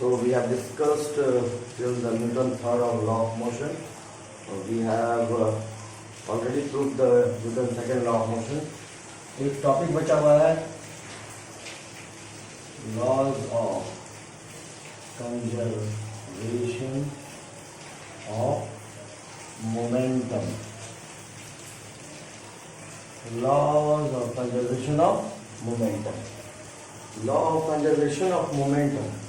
So we have discussed till the Newton's third of law of motion. We have already proved the Newton's second law of motion. एक टॉपिक बचा हुआ है laws of conservation of momentum. Laws of conservation of momentum. Law of conservation of momentum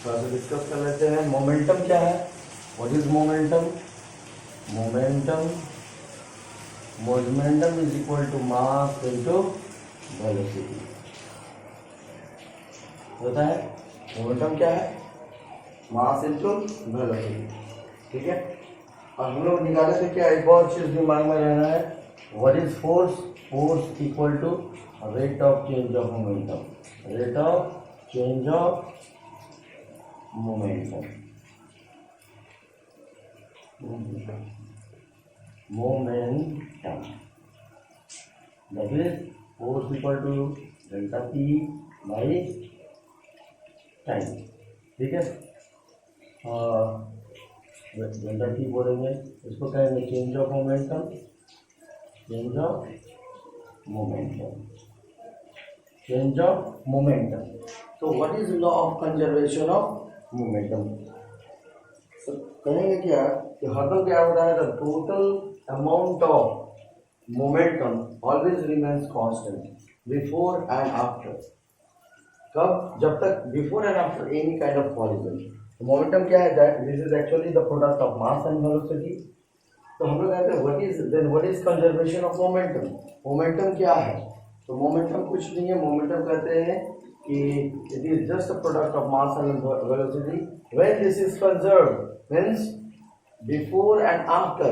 थोड़ा सा discuss कर लेते हैं. मोमेंटम क्या है? What is momentum? Momentum is equal to mass into velocity होता है. मोमेंटम क्या है? Mass into velocity. ठीक है. और हम लोग निकाले थे क्या, एक और चीज दिमाग में रहना है. What is force? Force equal to rate of change of momentum. Rate of change of momentum. That is force equal to delta P by time. ठीक है. डेल्टा P बोलेंगे, इसको कहेंगे change of momentum. Change of momentum. Change of momentum. तो what is law of conservation of momentum? तो कहेंगे क्या कि हरदम क्या होता है, the total amount of momentum always remains constant before and after. कब? जब तक before and after any kind of collision. Momentum क्या है? This is actually the product of mass and velocity. तो हम लोग कहते हैं what is conservation of momentum. Momentum क्या है? तो मोमेंटम कुछ नहीं है. मोमेंटम कहते हैं कि it is just a product of mass and velocity. When this is conserved, means before and after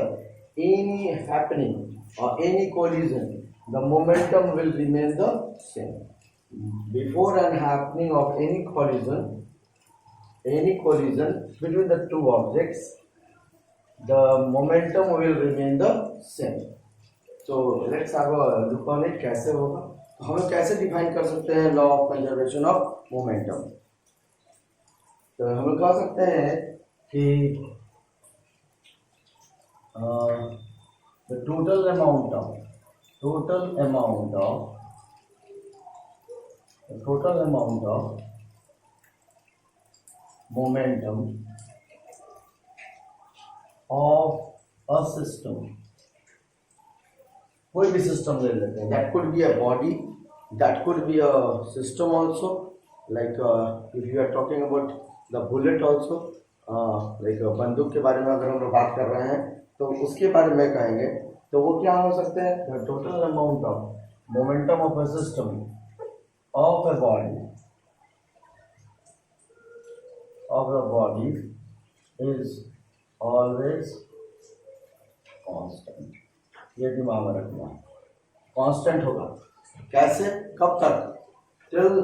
any happening or any collision, the momentum will remain the same. Before and happening of any collision between the two objects, the momentum will remain the same. So let's have a look on it. कैसे होगा? हम लोग कैसे define कर सकते हैं law of conservation of momentum? तो हम लोग कह सकते हैं कि the total amount of momentum of a system. कोई भी सिस्टम ले लेते हैं. That could be a body, that could be a system also. Like if you are talking about the bullet also, like बंदूक के बारे में अगर हम लोग बात कर रहे हैं तो उसके बारे में कहेंगे तो वो क्या हो सकते हैं? The total amount of momentum of a system of a body is always constant. ये दिमाग में रखना. कांस्टेंट होगा. कैसे? कब तक? Till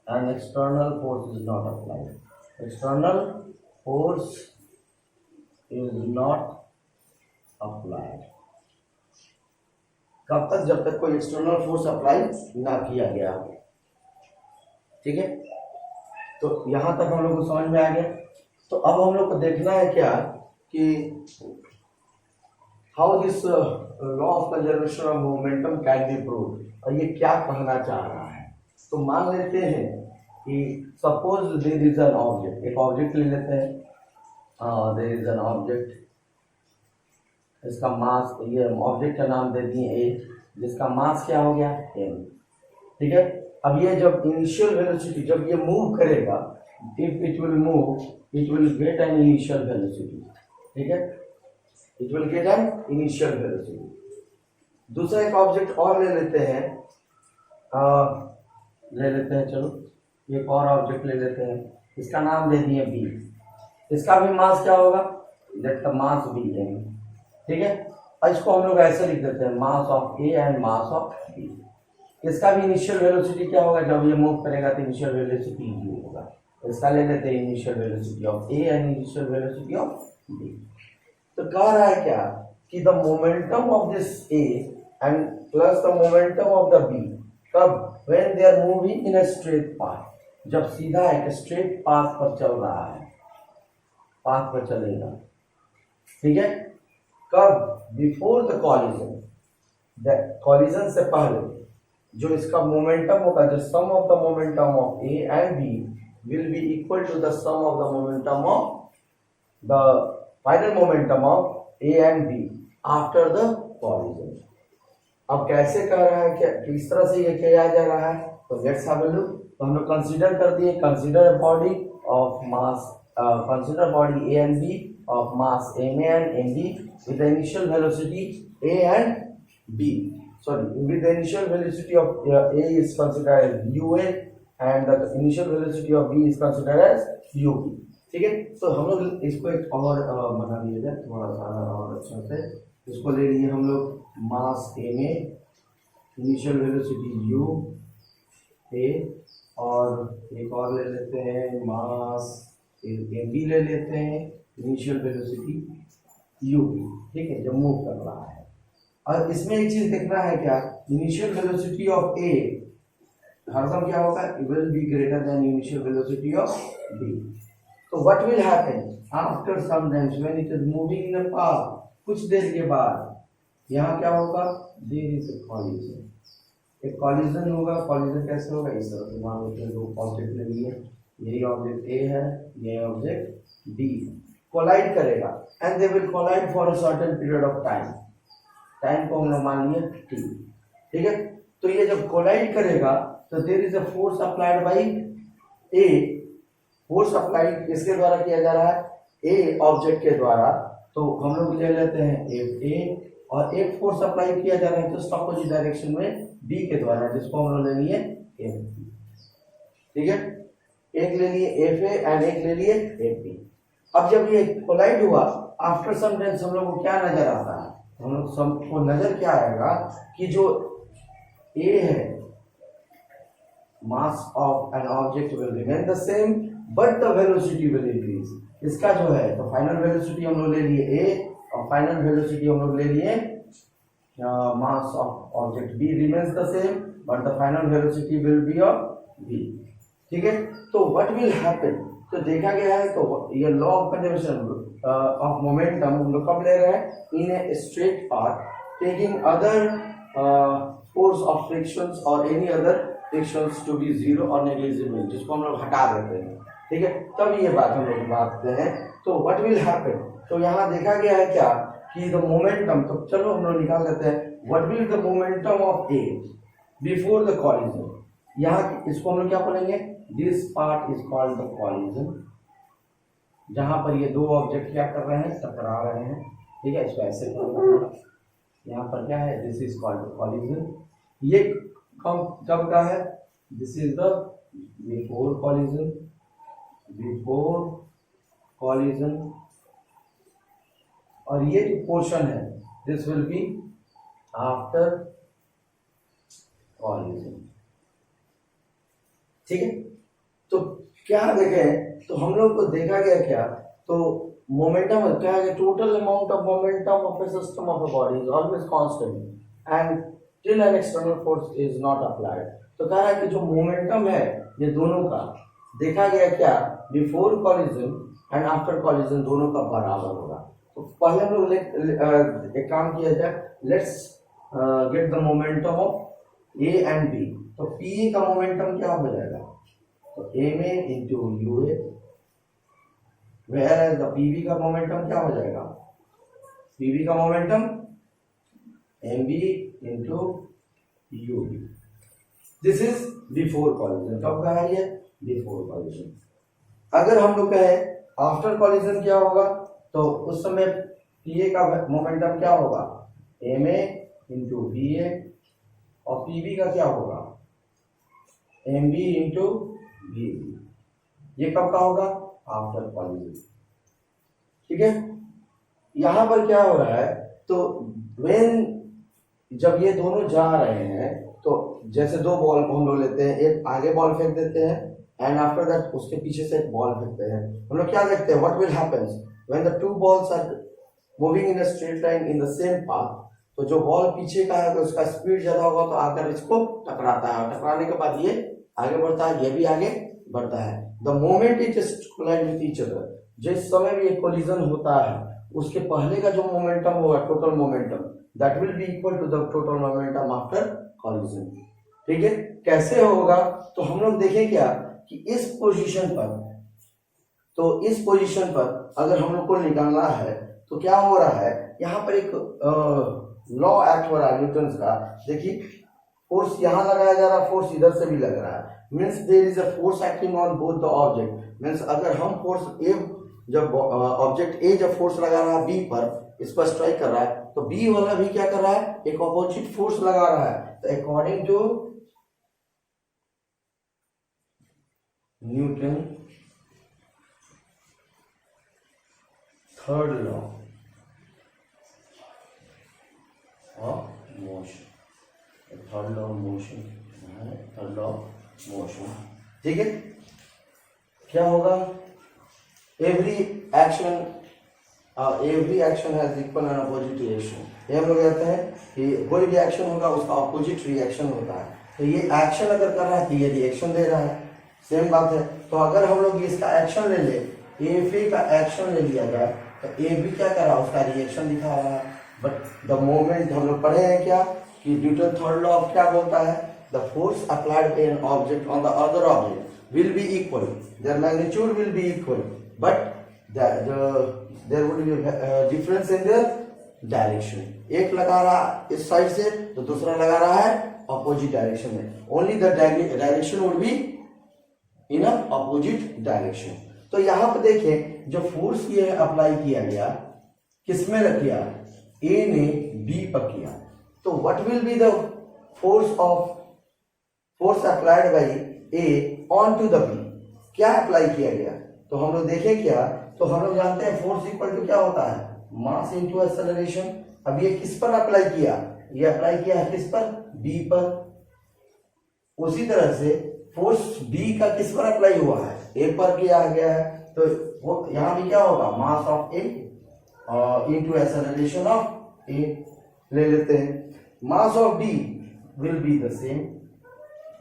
an external force is not applied. External force is not applied. कब तक? जब तक कोई एक्सटर्नल फोर्स अप्लाई ना किया गया. ठीक है. तो यहां तक हम लोग को समझ में आ गया. तो अब हम लोग को देखना है क्या कि how this law of conservation of momentum can be proved. और ये क्या कहना चाह रहा है? तो मान लेते हैं कि suppose there is an object. एक ऑब्जेक्ट ले लेते हैं. There is an object. इसका मास, ये ऑब्जेक्ट का नाम दे दिए ए, जिसका मास क्या हो गया? m. ठीक है. अब ये जब इनिशियल वेलोसिटी, जब ये मूव करेगा, if it will move, it will get an initial velocity. ठीक है. It will get an initial velocity. दूसरा एक ऑब्जेक्ट और ले लेते हैं. चलो एक और ऑब्जेक्ट ले लेते हैं. इसका नाम दे दिए बी. इसका भी मास क्या होगा? Let the mass be m. ठीक है. और इसको हम लोग ऐसे लिख देते हैं, mass of A and mass of B. इसका भी इनिशियल वेलोसिटी क्या होगा? जब ये मूव करेगा तो इनिशियल वेलोसिटी यू होगा. इसका ले लेते हैं initial velocity of A and initial velocity of B. तो कह रहा है क्या कि the momentum of this A and plus the momentum of the B, कब? When they are moving in a straight path. जब सीधा एक स्ट्रेट पाथ पर चल रहा है, पाथ पर चलेगा, ठीक है। कब? बिफोर द कॉलिजन, कॉलिजन से पहले जो इसका मोमेंटम होगा, the sum of the momentum of A and B will be equal to the sum of the momentum of the final momentum of A and B after the collision. अब कैसे कर रहा है, क्या किस तरह से ये किया जा रहा है, तो लेट्स हैव अ लुक। तो हम लोग कंसीडर कर दिए, consider body of mass, consider body A and B of mass ma and mb with the initial velocity a and b, sorry, with the initial velocity of a is considered as ua and the initial velocity of b is considered as ub, ठीक है। तो हम लोग इसको एक और बना लिया जाए थोड़ा सा और अच्छा से। इसको ले लिए हम लोग मास ma, initial velocity u a, और एक और ले लेते हैं मास mb ले लेते हैं, इनिशियल वेलोसिटी u, ठीक है, जब मूव कर रहा है। और इसमें एक चीज देखना है क्या, इनिशियल वेलोसिटी ऑफ a हरदम क्या होगा, it will be greater than initial velocity of b। तो what will happen after some times when it is moving in a path, कुछ देर के बाद यहाँ क्या होगा, देयर इज अ कॉलिजन, एक कॉलिजन होगा। कॉलिजन कैसे होगा, इस तरह से मान लो दो ऑब्जेक्ट ले लिए, यही ऑब्जेक्ट a है, यही ऑब्जेक्ट b, कोलाइड करेगा and they will collide for a certain period of time, time को हम लोग मान लिए t, ठीक है। तो ये जब कोलाइड करेगा तो there is a force applied by a, force applied किसके द्वारा किया जा रहा है, a ऑब्जेक्ट के द्वारा। तो हम लोग ले लेते हैं fa और एक फोर्स अप्लाई किया जा रहा है जस्ट अपोजिट डायरेक्शन में b के द्वारा, जिसको हम लोग ले लिए fp, ठीक है। एक ले लिए fa एंड एक ले लिए fp। अब जब ये कोलाइड हुआ आफ्टर सम टाइम्स हम लोग को क्या नजर आता है, हम लोग सबको नजर क्या आएगा कि जो a है, mass of an object will remain the same but the velocity will increase. इसका जो है तो फाइनल वेलोसिटी हम लोग ले लिए a और फाइनल वेलोसिटी हम लोग ले लिए mass of object b remains the same but the final velocity will be of b, ठीक है। तो व्हाट विल हैपन, तो देखा गया है तो ये law of conservation of momentum हम लोग कब ले रहे हैं, in a straight path taking other force of frictions और any other frictions to be zero और नेग्लिजिबल, जिसको हम लोग हटा देते हैं, ठीक है। तब ये बात हम लोग बातते हैं। तो व्हाट विल हैपन, तो यहाँ देखा गया है क्या कि द मोमेंटम, तो चलो हम लोग निकाल लेते हैं what will the momentum of A before the collision. यहाँ इसको हम लोग क्या बोलेंगे, this part is called the collision, जहां पर ये दो ऑब्जेक्ट क्या कर रहे हैं, टकरा रहे हैं, ठीक है। इसको ऐसे यहाँ पर क्या है, this is called the collision. ये कब का है, this is the before collision, before collision. और ये जो पोर्शन है this will be after collision, ठीक है। तो क्या देखें, तो हम लोग को देखा गया क्या, तो मोमेंटम क्या है, total amount of momentum of A system of a body is always constant and till an external force is not applied. तो कह रहा है कि जो मोमेंटम है ये दोनों का देखा गया क्या, before collision and after collision दोनों का बराबर होगा। तो पहले हम लोग एक काम किया जाए, let's get the momentum of A and B. तो पी का मोमेंटम क्या हो जाएगा, तो M A into U A, where the PV का मोमेंटम क्या हो जाएगा, पीवी का momentum M B into U B. This is before collision, कब कहा है ये, बिफोर कॉलिजन। अगर हम लोग कहें आफ्टर कॉलिजन क्या होगा, तो उस समय पीए का मोमेंटम क्या होगा, एम ए इंटू बी ए, और पीबी का क्या होगा, एम बी इंटू बी। ये कब का होगा, आफ्टर कॉलिजन, ठीक है। यहां पर क्या हो रहा है, तो व्हेन जब ये दोनों जा रहे हैं, तो जैसे दो बॉल को हम लोग लेते हैं, एक आगे बॉल फेंक देते हैं एंड आफ्टर दैट उसके पीछे से एक बॉल फेंकते हैं। हम लोग क्या देखते हैं, what will happens when the two balls are moving in a straight line in the same path. तो जो बॉल पीछे का है तो उसका स्पीड ज्यादा होगा तो आकर इसको टकराता है, और टकराने के बाद ये आगे बढ़ता है, ये भी आगे बढ़ता है। The moment it just collide with each other, जिस समय भी एक कोलिजन होता है उसके पहले का जो मोमेंटम होगा, total momentum, that will be equal to the total momentum after collision. ठीक है, कैसे होगा? तो हम लोग देखें क्या कि इस पोजीशन पर, तो इस पोजीशन पर अगर हम लोग को निकालना है तो क्या हो रहा है, यहाँ पर एक लॉ एक्ट हो रहा है न्यूटन का। देखिए फोर्स यहाँ लगाया जा रहा है, फोर्स इधर से भी लग रहा है, means there is a force acting on both the object. Means अगर हम फोर्स ए, जब ऑब्जेक्ट ए जब फोर्स लगा रहा है बी पर, इस पर स्ट्राइक कर रहा है, तो बी वाला भी क्या कर रहा है, एक ऑपोजिट फोर्स लगा रहा है। तो according to Newton third law of motion, third law of motion, third law of motion, ठीक है, क्या होगा? Every action has equal and opposite reaction. ये हम लोग कहते हैं कि कोई भी एक्शन होगा उसका अपोजिट रिएक्शन होता है। तो ये एक्शन अगर कर रहा है तो ये रिएक्शन दे रहा है, सेम बात है। तो अगर हम लोग इसका एक्शन ले ले, ए का एक्शन ले लिया जाए, तो ए भी क्या कर रहा है, उसका रिएक्शन दिखा रहा है। बट द मोमेंट हम लोग पढ़े हैं क्या कि न्यूटन थर्ड लॉ ऑफ क्या बोलता है, the force applied by an object on the other object will be equal, their magnitude will be equal, but their would be difference in their direction. एक लगा रहा इस साइड से तो दूसरा लगा रहा है अपोजिट डायरेक्शन में, only the direction would be in opposite direction. तो यहाँ पे देखें जो फोर्स ये अप्लाई किया गया, किसमें किया, ए ने बी पर किया, तो what will be the force applied by A on to the B, क्या अप्लाई किया गया? तो हम लोग देखें क्या, तो हम लोग जानते हैं फोर्स इक्वल टू क्या होता है, मास इनटू एक्सेलरेशन। अब ये किस पर अप्लाई किया, ये अप्लाई किया है किस पर, बी पर। उसी तरह से फोर्स बी का किस पर अप्लाई हुआ है, ए पर किया गया है, तो वो यहाँ भी क्या होगा, mass of A into acceleration of A ले लेते हैं। Mass of B will be the same,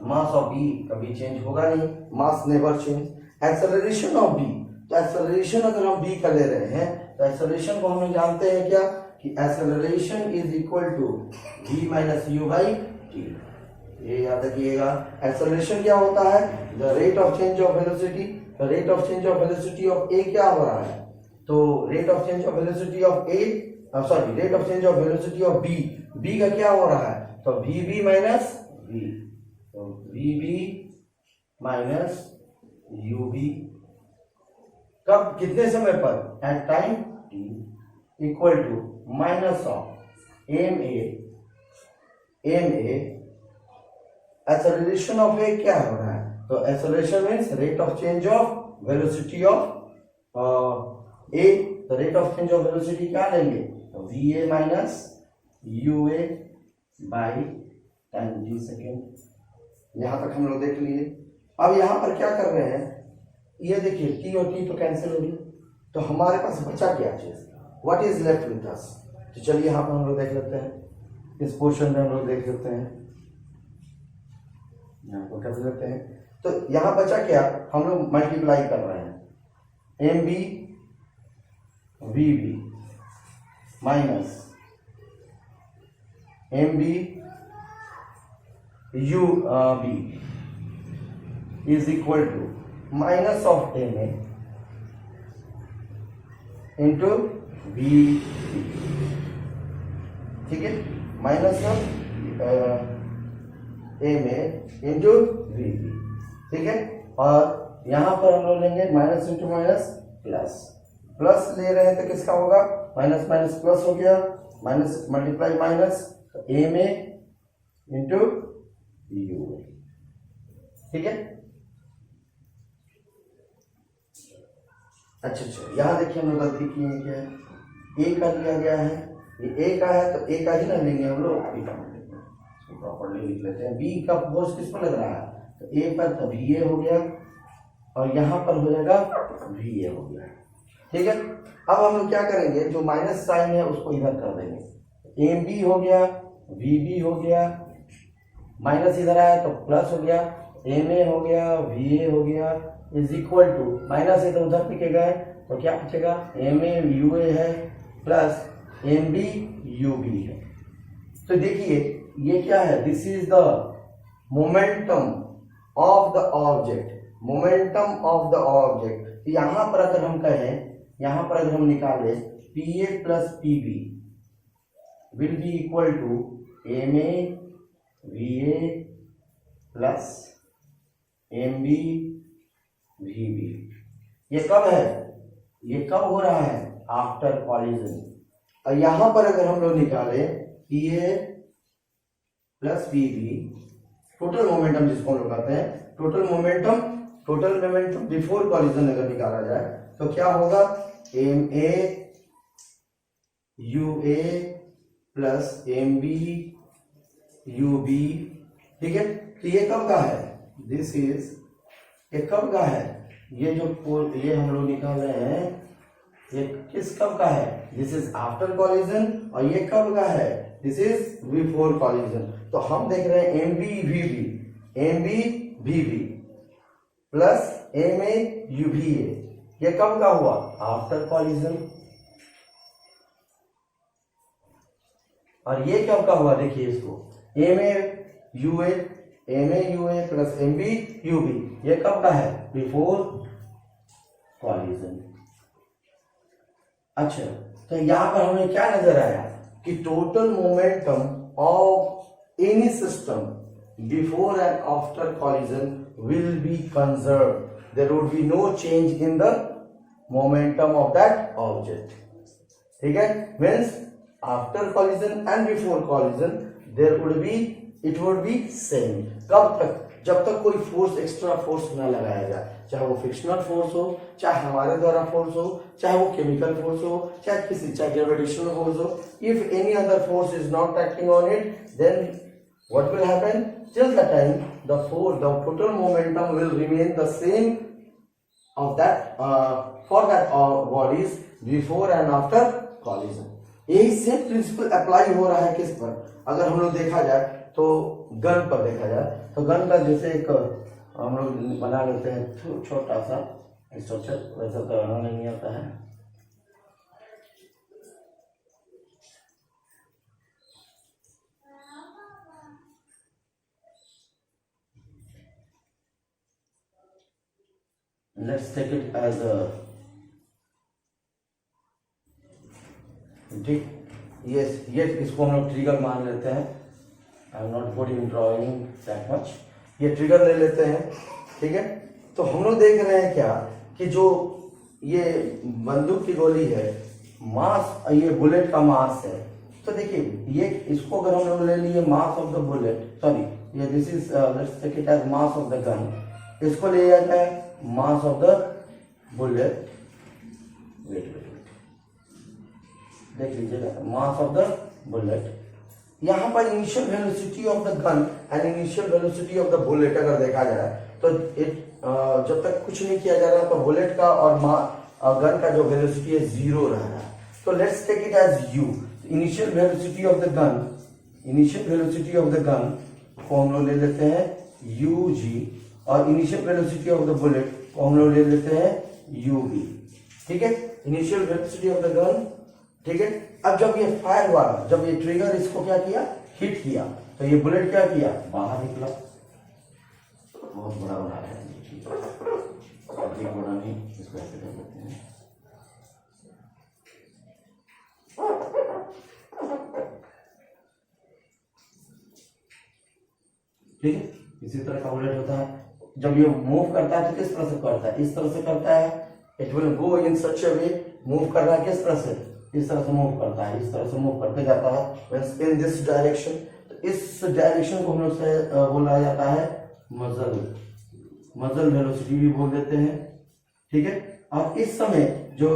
mass of B कभी चेंज होगा नहीं, mass never change. Acceleration of B, तो एक्सेलरेशन अगर हम बी का ले रहे हैं तो एक्सेलरेशन को हम जानते हैं क्या कि acceleration is equal to v minus u by t. ये याद रखिएगा, एक्सेलरेशन क्या होता है, the rate of change of velocity. Rate of change of velocity of A क्या हो रहा है, तो rate of change of velocity of A, sorry rate of change of velocity of B, B का क्या हो रहा है, तो वी बी माइनस वी, तो v B minus u B, कब, कितने समय पर, at time t, equal to minus of M A acceleration of A क्या हो रहा है, तो acceleration means rate of change of velocity of A, तो rate of change of velocity क्या लेंगे, तो v A minus u A by time g second. यहां तक हम लोग देख लिए। अब यहां पर क्या कर रहे हैं, ये देखिए टी और टी तो कैंसिल हो गई, तो हमारे पास बचा क्या चीज, what is left with us. तो चलिए यहाँ पर हम लोग देख लेते हैं, इस पोर्शन में हम लोग देख लेते हैं, यहाँ पर कर लेते हैं। तो यहाँ बचा क्या, हम लोग मल्टीप्लाई कर रहे हैं, M B we B minus M B you B is equal to minus of M A into V, ठीक है, minus of M A into V, ठीक है। और यहां पर हम लोग लेंगे minus into minus plus, plus ले रहे हैं तो किसका होगा, माइनस माइनस प्लस हो गया, माइनस मल्टीप्लाई माइनस, तो एम ए इंटू यू, ठीक है। अच्छा, यहाँ देखिए हम लोग गलती किए हैं, क्या है, ए का लिया गया है, ये ए का है तो ए का ही ना लेंगे हम लोग, ए का इसको प्रॉपर्ली लिख लेते हैं। बी का फोर्स किस पर लग रहा है, तो ए पर, तो वी ए हो गया, और यहाँ पर हो जाएगा वी ए हो गया, ठीक है। अब हम लोग क्या करेंगे, जो माइनस साइन है उसको इधर कर देंगे, एम बी हो गया, वी बी हो गया, माइनस इधर आया तो प्लस हो गया, एम ए हो गया, वी ए हो गया, इज इक्वल टू, माइनस है तो उधर पिके गए तो क्या बचेगा, एम ए यू ए है plus M B you B है। तो देखिए ये क्या है, this is the momentum of the object, momentum of the object. यहां पर अगर हम कहें, यहां पर अगर हम निकालें P A plus P B will be equal to M A V A plus M B we B. ये कब है, ये कब हो रहा है, आफ्टर कॉलिजन। और यहां पर अगर हम लोग निकाले P A plus P B, total momentum जिसको हम लोग कहते हैं, टोटल मोमेंटम बिफोर कॉलिजन अगर निकाला जाए तो क्या होगा, m A you A plus M B you B. ठीक है, तो ये कब का है, दिस इज, ये कब का है, ये जो ये हम लोग निकाल रहे हैं ये किस कब का है, दिस इज आफ्टर कॉलिजन, और ये कब का है, दिस इज बिफोर कॉलिजन। तो हम देख रहे हैं M B we B plus m A u भी ए, ये कब का हुआ, आफ्टर कॉलिजन। और ये कब का हुआ, देखिए इसको, m A you A plus M B you B, ये कब का है, बिफोर कॉलिजन। अच्छा, तो यहां पर हमें क्या नजर आया कि total momentum of any system before and after collision will be conserved, there would be no change in the momentum of that object. ठीक है, means after collision and before collision there would be, it would be same। कब तक, जब तक कोई force, extra force ना लगाया जाए, चाहे वो फ्रिक्शनल फोर्स हो, चाहे हमारे द्वारा फोर्स हो, चाहे वो केमिकल फोर्स हो, चाहे ग्रेविटेशनल फोर्स हो। if any other force is not acting on it, then what will happen, till the time the total momentum will remain the same of that for that bodies before and after collision। यही same principle apply हो रहा है किस पर, अगर हम लोग देखा जाए तो गन पर देखा जाए तो गन का जैसे एक हम लोग बना लेते हैं छोटा सा स्ट्रक्चर, वैसा करना नहीं आता है। Let's take it as a, ठीक, ये इसको हम लोग ट्रिगर मान लेते हैं। I am not good in drawing that much, ये ट्रिगर ले लेते हैं। ठीक है, तो हम लोग देख रहे हैं क्या कि जो ये बंदूक की गोली है, मास, ये बुलेट का मास है। तो देखिए ये, इसको अगर हम लोग ले लिए mass of the bullet, sorry ये this is, let's take it as mass of the gun, इसको ले जाता है mass of the bullet, wait देख लीजिएगा, मास ऑफ द बुलेट। यहां पर initial velocity of the gun and initial velocity of the bullet अगर देखा जाए तो जब तक कुछ नहीं किया जा रहा तो बुलेट का और गन का जो वेलोसिटी है 0 रह रहा है। तो let's take it as u, initial velocity of the gun, initial velocity of the gun को हम लोग ले लेते हैं ug, और initial velocity of the bullet को हम लोग ले लेते हैं ub। ठीक है, initial velocity of the gun. ठीक है, अब जब ये फायर हुआ, जब ये ट्रिगर इसको क्या किया, हिट किया, तो ये बुलेट क्या किया, बाहर निकला। बहुत बड़ा बना है, अधिक बड़ा नहीं, इसको ऐसे कर लेते हैं। ठीक है, इसी तरह का बुलेट होता है। जब ये मूव करता है तो किस तरह से करता है, इस तरह से करता है। It will go in such a way, move कर रहा है किस तरह से, इस तरह से मूव करता है, इस तरह से मूव करते जाता है इन दिस डायरेक्शन। तो इस डायरेक्शन को हम लोग से बोला जाता है मजल वेलोसिटी भी बोल देते हैं। ठीक है, अब इस समय जो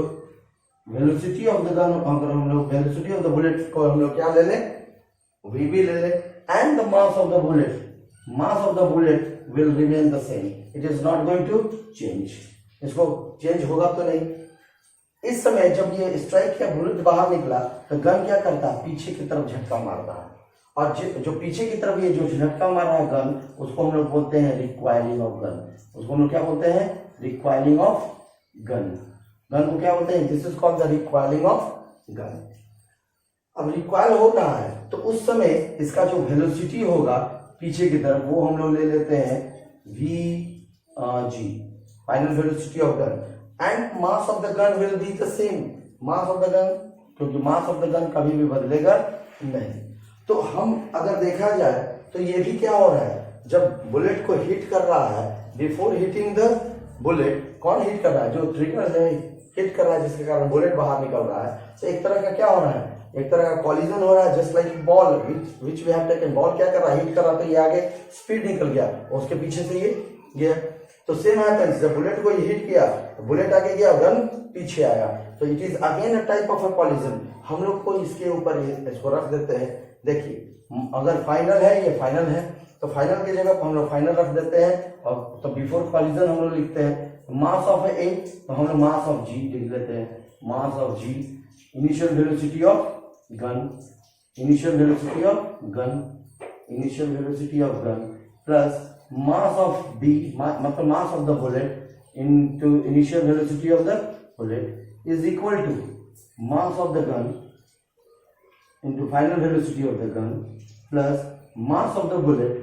वेलोसिटी ऑफ द गन, अगर हम लोग वेलोसिटी ऑफ द बुलेट को हम लोग क्या ले लें, वी भी ले लें, and the mass of the bullet, mass of the bullet will remain the same, it is not going to change। इसको चेंज होगा तो नहीं। इस समय जब ये स्ट्राइक किया, बुलेट बाहर निकला, तो गन क्या करता है, पीछे की तरफ झटका मारता है, और जो पीछे की तरफ ये जो झटका मार रहा है गन, उसको हम लोग बोलते हैं रिक्वायरिंग ऑफ गन। उसको हम लोग क्या बोलते हैं? Requiring of gun. गन को क्या बोलते हैं? This is called the requiring of gun. अब रिक्वायर हो रहा है तो उस समय इसका जो वेलोसिटी होगा पीछे की तरफ, वो हम लोग ले लेते हैं vg, final velocity of gun, and mass of the gun will be the same, mass of the gun, क्योंकि मास ऑफ द गन कभी भी बदलेगा नहीं। तो हम अगर देखा जाए तो ये भी क्या हो रहा है, जब बुलेट को हिट कर रहा है, बिफोर हिटिंग द बुलेट, कौन हिट कर रहा है? जो ट्रिगर है हिट कर रहा है, जिसके कारण बुलेट बाहर निकल रहा है। तो एक तरह का क्या हो रहा है? एक तरह का कॉलिजन हो रहा है, just like ball which we have taken. Ball क्या कर रहा है? हिट कर रहा, तो ये आगे स्पीड निकल गया, उसके पीछे से ये गया। तो सेम हैपेंस, जब बुलेट को ये हिट किया, बुलेट आगे गया, गन पीछे आया, तो it is again a type of a collision. हम लोग को इसके ऊपर इसको रख देते हैं। देखिए, अगर फाइनल है, ये फाइनल है, तो फाइनल की जगह हम लोग फाइनल रख देते हैं, और तो बिफोर कॉलिजन हम लोग लिखते हैं मास ऑफ ए, तो हम लोग मास ऑफ जी लिख लेते हैं, mass of G, initial velocity of gun, initial velocity of gun, initial velocity of gun, plus mass of B, मतलब mass of the bullet into initial velocity of the bullet is equal to mass of the gun into final velocity of the gun plus mass of the bullet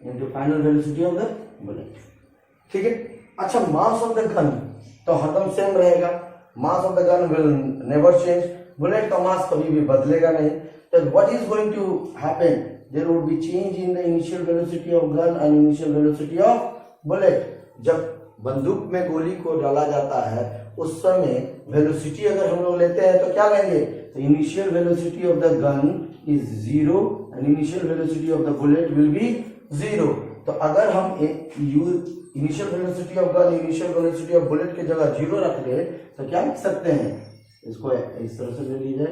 into final velocity of the bullet। ठीक है। अच्छा, mass of the gun तो हरदम same रहेगा, mass of the gun will never change, bullet का mass कभी भी बदलेगा नहीं। तो what is going to happen? There would be change in the initial velocity of gun and initial velocity of bullet। जब बंदूक में गोली को डाला जाता है उस समय वेलोसिटी अगर हम लोग लेते हैं तो क्या लेंगे? Initial velocity of the gun is 0 and initial velocity of the bullet will be 0। तो अगर हम initial velocity of gun, initial velocity of bullet की जगह 0 रख दे तो क्या लिख सकते हैं? इसको इस तरह से ले लीजिए,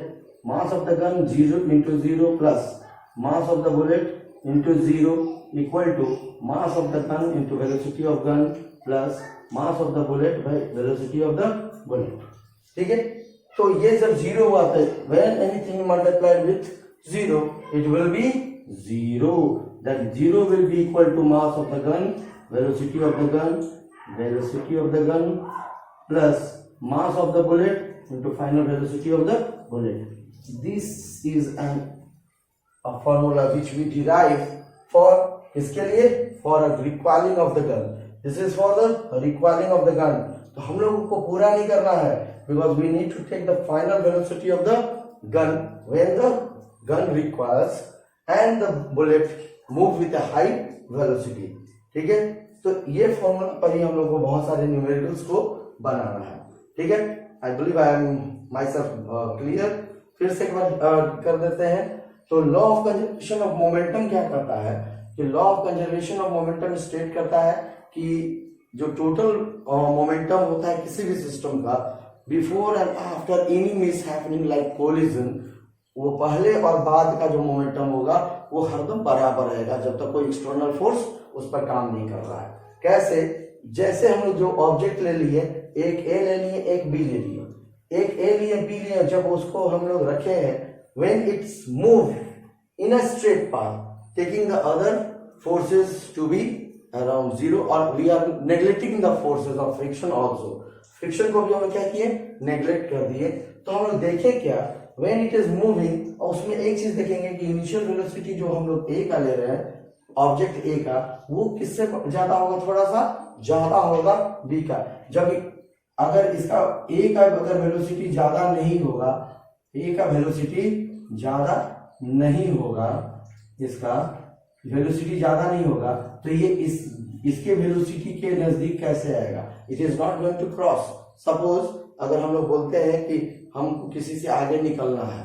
mass of the gun 0 into 0 plus mass of the bullet into 0 equal to mass of the gun into velocity of gun plus mass of the bullet by velocity of the bullet. ठीक है। तो ये जब 0 हुआ था, when anything multiplied with 0 it will be 0, that 0 will be equal to mass of the gun, velocity of the gun, velocity of the gun plus mass of the bullet into final velocity of the bullet। This is a formula which we derive for इसके लिए for a recoiling of the gun। This is for the recoiling of the gun। तो हम लोगों को पूरा नहीं करना है, because we need to take the final velocity of the gun when the gun recoils and the bullet move with a high velocity। ठीक है। तो ये फॉर्मूला पर ही हम लोग को बहुत सारे न्यूमेरिकल्स को बनाना है। ठीक है। I believe I am my self clear. फिर से एक बार कर देते हैं। तो law of conservation of momentum क्या करता है कि law of conservation of momentum state करता है कि जो टोटल मोमेंटम होता है किसी भी सिस्टम का, before and after any miss happening like collision, वो पहले और बाद का जो मोमेंटम होगा वो हरदम बराबर रहेगा जब तक कोई एक्सटर्नल फोर्स उस पर काम नहीं कर रहा है। कैसे? जैसे हम लोग जो ऑब्जेक्ट ले लिए, एक ए ले लिए, एक बी ले लिए, एक ए लिए, बी लिए, जब उसको हम लोग रखे हैं, when it's move in a straight path taking the other forces to be around 0 और we are neglecting the forces of friction also. Friction को भी हम क्या किए? नेग्लेक्ट कर दिए। तो हम लोग देखें क्या, व्हेन इट इज मूविंग, और उसमें एक चीज देखेंगे कि इनिशियल वेलोसिटी जो हम लोग ए का ले रहे हैं, ऑब्जेक्ट ए का, वो किससे ज्यादा होगा? थोड़ा सा ज्यादा होगा बी का। जब अगर इसका ए का अगर वेलोसिटी ज्यादा नहीं होगा, ए का वेलोसिटी ज्यादा नहीं होगा, इसका वेलोसिटी ज्यादा नहीं होगा, तो ये इसके वेलोसिटी के नजदीक कैसे आएगा? It is not going to cross. Suppose अगर हम लोग बोलते हैं कि हमको किसी से आगे निकलना है,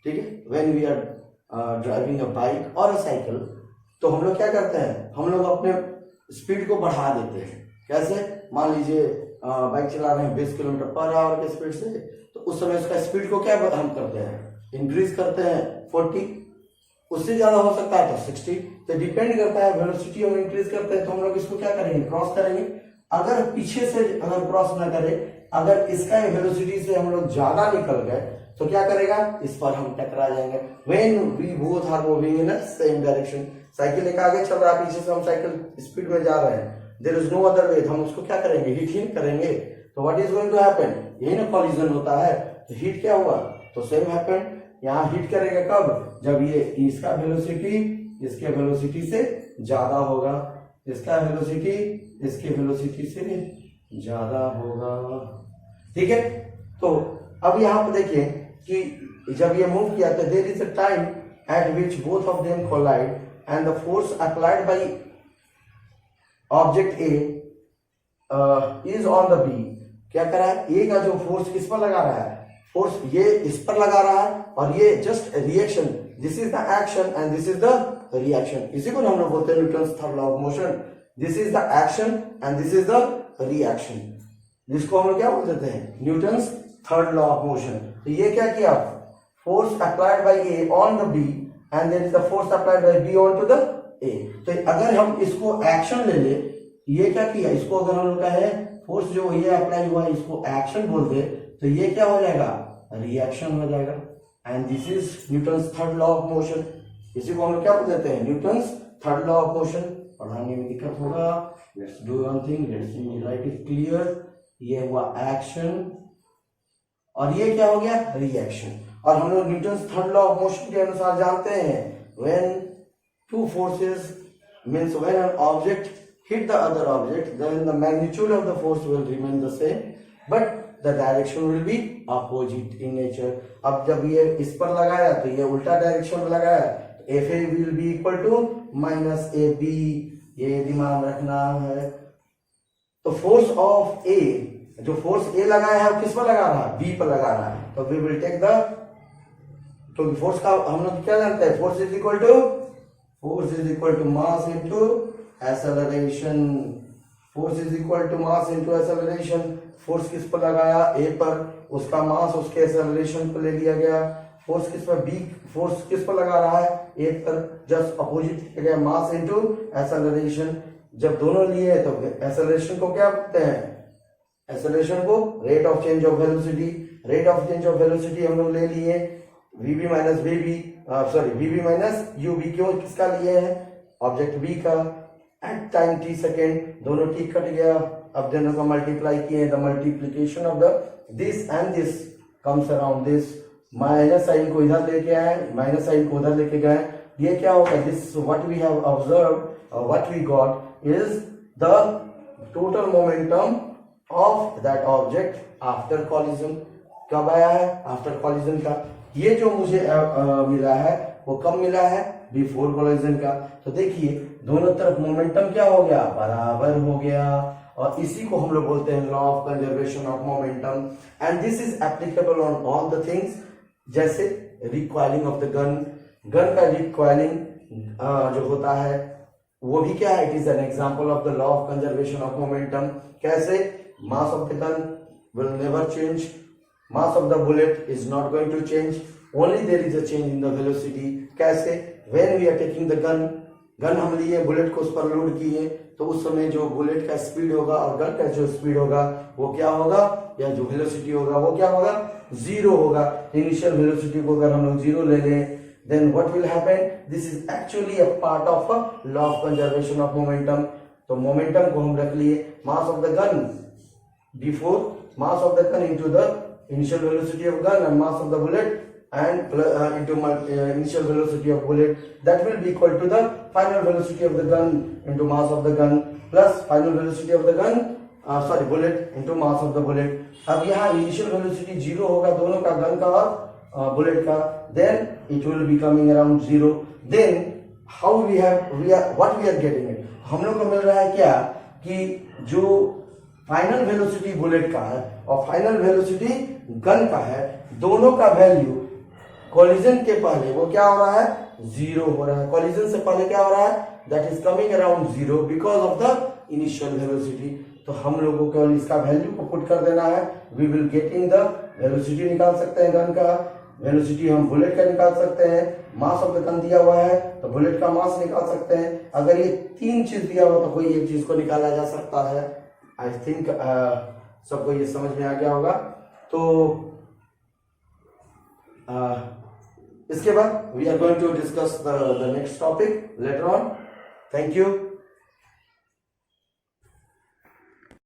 ठीक है, when we are driving a bike और अ साइकिल, तो हम लोग क्या करते हैं? हम लोग अपने स्पीड को बढ़ा देते हैं। कैसे? मान लीजिए बाइक चला रहे हैं 20 किलोमीटर पर आवर के स्पीड से, तो उस समय उसका स्पीड को क्या हम करते हैं? इंक्रीज करते हैं 40, उससे ज्यादा हो सकता है तो 60, तो डिपेंड करता है। वेलोसिटी हम इंक्रीज करते हैं तो हम लोग इसको क्या करेंगे? क्रॉस करेंगे। अगर पीछे से अगर क्रॉस ना करे, अगर इसका वेलोसिटी से हम लोग ज्यादा निकल गए तो क्या करेगा, इस पर हम टकरा जाएंगे। When we both are moving in same direction, cycle एक आगे चल रहा है, पीछे से हम साइकिल स्पीड में जा रहे हैं, there is no other way, हम उसको क्या करेंगे, हिट ही करेंगे। तो what is going to happen, यही ना कॉलिजन होता है, तो हिट क्या हुआ, तो सेम हैपन, यहाँ हिट करेगा कब, जब ये इसका वेलोसिटी इसके वेलोसिटी से ज्यादा होगा, इसका वेलोसिटी इसके वेलोसिटी से ज्यादा होगा, ठीक है। तो अब यहाँ पर देखिए कि जब ये मूव किया तो there is a time at which both of them collide and the force applied by object A is on the B. क्या कर रहा है, ए का जो फोर्स किस पर लगा रहा है, फोर्स ये इस पर लगा रहा है, और ये just reaction, this is the action and this is the reaction. इसी को हम लोग बोलते हैं Newton's third law of motion, this is the action and this is the reaction, जिसको हम लोग क्या बोल देते हैं, Newton's third law of motion. तो ये क्या किया, force applied by A on the B and there is the force applied by B on to the ए। तो अगर हम इसको एक्शन ले ले, ये क्या किया, इसको अगर हम लोग कहे फोर्स जो ये अप्लाई हुआ है इसको एक्शन बोल दे, तो ये क्या हो जाएगा, रिएक्शन हो जाएगा, and this is Newton's third law of motion. इसी को हम लोग क्या बोल देते हैं, Newton's third law of motion. पढ़ाने में दिक्कत होगा, let's do one thing, let's write it clear. ये हुआ एक्शन और ये क्या हो गया, रिएक्शन। और हम लोग Newton's third law of motion के अनुसार जानते हैं, when two forces means when an object hit the other object, then the magnitude of the force will remain the same, but the direction will be opposite in nature. अब जब ये इस पर लगाया तो ये उल्टा डायरेक्शन में लगाया, तो FA will be equal to minus AB, ये दिमाग रखना है। तो फोर्स ऑफ A, जो फोर्स A लगाया है वो किस पर लगा रहा है, B पर लगा रहा है, तो we will take the, तो फोर्स का हम लोग क्या जानते हैं, force is equal to mass into acceleration, force is equal to mass into acceleration. Force किस पर लगाया, ए पर, उसका मास उसके एक्सेलरेशन पर ले लिया गया। फोर्स किस पर, बी, फोर्स किस पर लगा रहा है, ए पर, जस्ट अपोजिट किया गया, मास इनटू एक्सेलरेशन। जब दोनों लिए तो एक्सेलरेशन को क्या बोलते हैं, एक्सेलरेशन को rate of change of velocity, rate of change of velocity हम लोग ले लिए vB minus vB, sorry vB minus uB, क्यों, किसका लिए है, ऑब्जेक्ट बी का, एट टाइम टी सेकेंड, दोनों टी कट गया, अब दोनों का मल्टीप्लाई किए, the multiplication of the this and this comes around this, minus sign को इधर लेके आए, माइनस साइन को उधर लेके गए, ये क्या होगा, this what we have observed, what we got is the total momentum of that object after collision. कब आया है, आफ्टर कॉलिजन का। ये जो मुझे मिला है वो कब मिला है, बिफोर कॉलिजन का। तो देखिए दोनों तरफ मोमेंटम क्या हो गया, बराबर हो गया, और इसी को हम लोग बोलते हैं law of conservation of momentum, and this is applicable on all the things, जैसे recoiling of the gun, gun का रिकॉइलिंग जो होता है वो भी क्या है, it is an example of the law of conservation of momentum. कैसे, mass of the gun will never change, mass of the bullet is not going to change, only there is a change in the velocity। कैसे, when we are taking the gun, gun हम लिए, bullet को उस पर load किए, तो उस समय जो बुलेट का स्पीड होगा और गन का जो स्पीड होगा वो क्या होगा, या जो वेलोसिटी होगा वो क्या होगा, जीरो होगा। इनिशियल वेलोसिटी को अगर हम लोग जीरो ले लें, then what will happen, this is actually a part of a law of conservation of momentum। तो मोमेंटम को हम रख लिए, mass of the gun before, mass of the gun into the initial velocity of gun and mass of the bullet and into initial velocity of bullet, that will be equal to the final velocity of the gun into mass of the gun plus final velocity of the gun bullet into mass of the bullet। अब यहाँ initial velocity zero होगा दोनों का, gun का और bullet का, then it will be coming around zero। then how we are what we are getting it, हम लोग को मिल रहा है क्या, कि जो फाइनल वेलोसिटी बुलेट का है और फाइनल वेलोसिटी गन का है, दोनों का वैल्यू कॉलिजन के पहले वो क्या हो रहा है, जीरो हो रहा है। कॉलिजन से पहले क्या हो रहा है, that is coming around zero because of the initial velocity. तो हम लोगों को केवल इसका वैल्यू को पुट कर देना है, we will getting the velocity निकाल सकते हैं गन का, वेलोसिटी हम बुलेट का निकाल सकते हैं, मास ऑफ द गन दिया हुआ है तो बुलेट का मास निकाल सकते हैं। अगर ये तीन चीज दिया हुआ तो कोई एक चीज को निकाला जा सकता है। आई थिंक सबको ये समझ में आ गया होगा। तो इसके बाद we are going to discuss the next topic later on. Thank you.